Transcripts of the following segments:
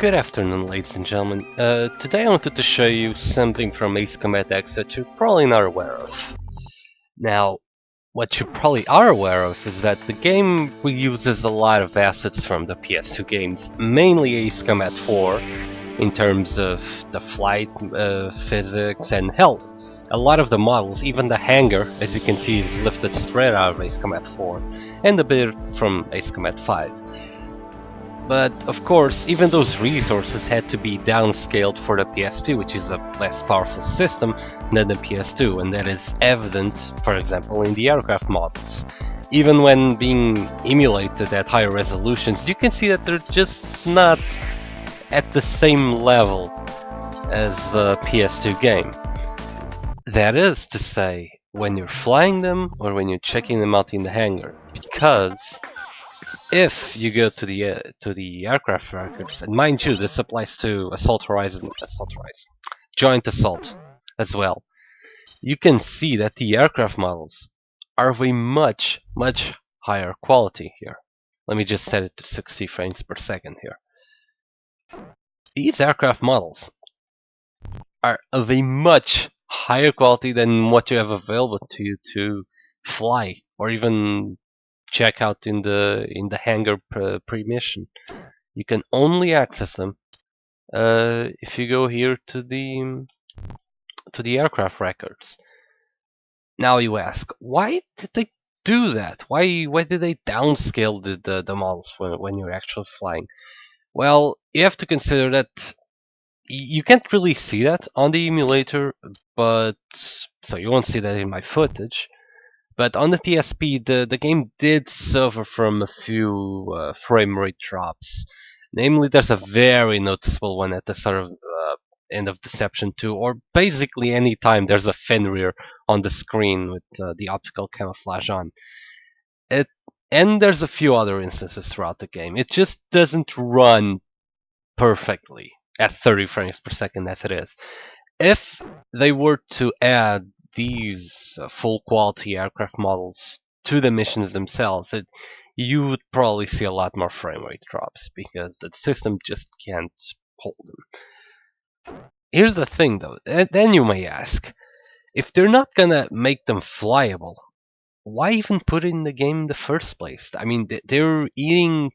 Good afternoon, ladies and gentlemen. Today I wanted to show you something from Ace Combat X that you're probably not aware of. Now, what you probably are aware of is that the game reuses a lot of assets from the PS2 games, mainly Ace Combat 4, in terms of the flight physics, and hell, a lot of the models, even the hangar, as you can see, is lifted straight out of Ace Combat 4, and a bit from Ace Combat 5. But of course, even those resources had to be downscaled for the PSP, which is a less powerful system than the PS2, and that is evident, for example, in the aircraft models. Even when being emulated at higher resolutions, you can see that they're just not at the same level as a PS2 game. That is to say, when you're flying them or when you're checking them out in the hangar, because if you go to the aircraft records, and mind you, this applies to Assault Horizon, Joint Assault as well, you can see that the aircraft models are of a much higher quality here. Let me just set it to 60 frames per second here. These aircraft models are of a much higher quality than what you have available to you to fly or even check out in the hangar pre-mission. You can only access them if you go here to the aircraft records. Now you ask, why did they do that? Why did they downscale the models when you're actually flying? Well, you have to consider that you can't really see that on the emulator, but so you won't see that in my footage. But on the PSP, the game did suffer from a few frame rate drops. Namely, there's a very noticeable one at the sort of end of Deception 2, or basically any time there's a Fenrir on the screen with the optical camouflage on. And there's a few other instances throughout the game. It just doesn't run perfectly at 30 frames per second as it is. If they were to add these full quality aircraft models to the missions themselves, you would probably see a lot more frame rate drops because the system just can't hold them. Here's the thing though, then you may ask, if they're not gonna make them flyable, why even put it in the game in the first place? I mean, they're eating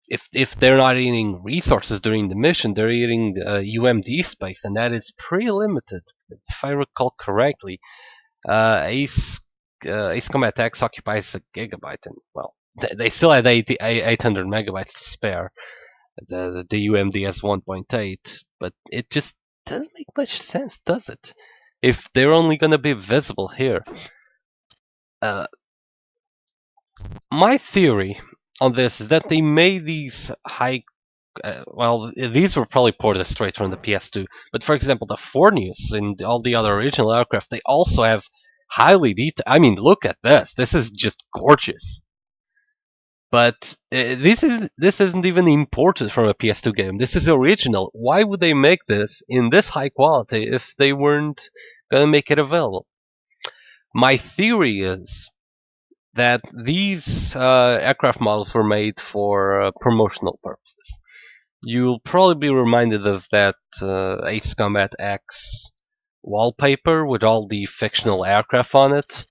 if they're not eating resources during the mission, they're eating UMD space, and that is pretty limited. If I recall correctly, Ace Combat X occupies a gigabyte, and well, they still had 800 megabytes to spare. The UMD has 1.8, but it just doesn't make much sense, does it? If they're only going to be visible here. My theory on this is that they made these high. Well, these were probably ported straight from the PS2. But for example, the Forneus and all the other original aircraft, they also have highly detailed. I mean, look at this. This is just gorgeous. But this isn't even imported from a PS2 game. This is original. Why would they make this in this high quality if they weren't gonna make it available? My theory is that these aircraft models were made for promotional purposes. You'll probably be reminded of that Ace Combat X wallpaper with all the fictional aircraft on it.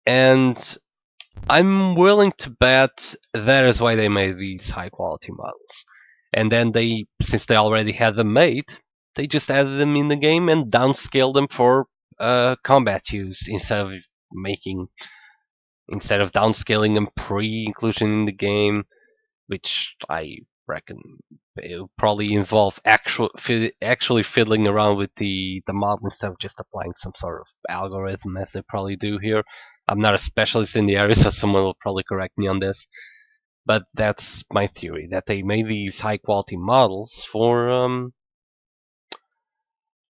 And I'm willing to bet that is why they made these high quality models. And then since they already had them made, they just added them in the game and downscaled them for combat use instead of downscaling them pre-inclusion in the game, which I reckon it will probably involve actually fiddling around with the model instead of just applying some sort of algorithm as they probably do here. I'm not a specialist in the area, so someone will probably correct me on this. But that's my theory, that they made these high quality models for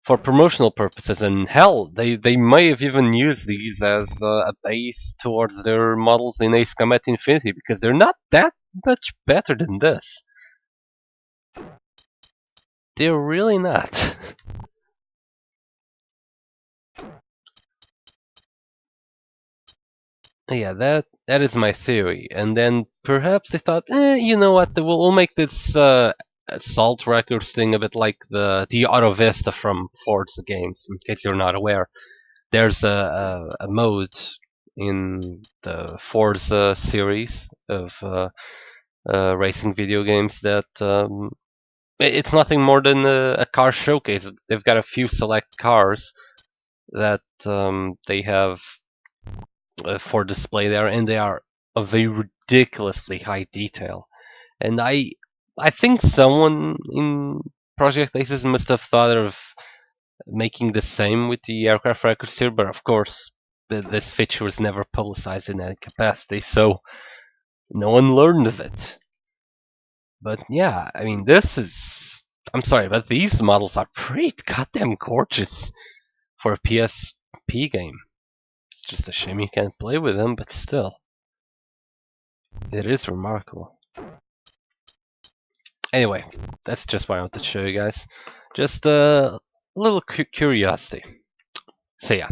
promotional purposes, and hell, they may have even used these as a base towards their models in Ace Combat Infinity, because they're not that much better than this. They're really not. Yeah, that is my theory. And then perhaps they thought, you know what? We'll make this Assault Records thing a bit like the Auto Vista from Forza games. In case you're not aware, there's a mode in the Forza series of racing video games that it's nothing more than a car showcase. They've got a few select cars that they have for display there, and they are of a ridiculously high detail. And I think someone in Project Aces must have thought of making the same with the aircraft records here, but of course, this feature was never publicized in any capacity, so no one learned of it. But yeah, I mean, this is. I'm sorry, but these models are pretty goddamn gorgeous for a PSP game. It's just a shame you can't play with them, but still. It is remarkable. Anyway, that's just what I wanted to show you guys. Just a little curiosity. So yeah,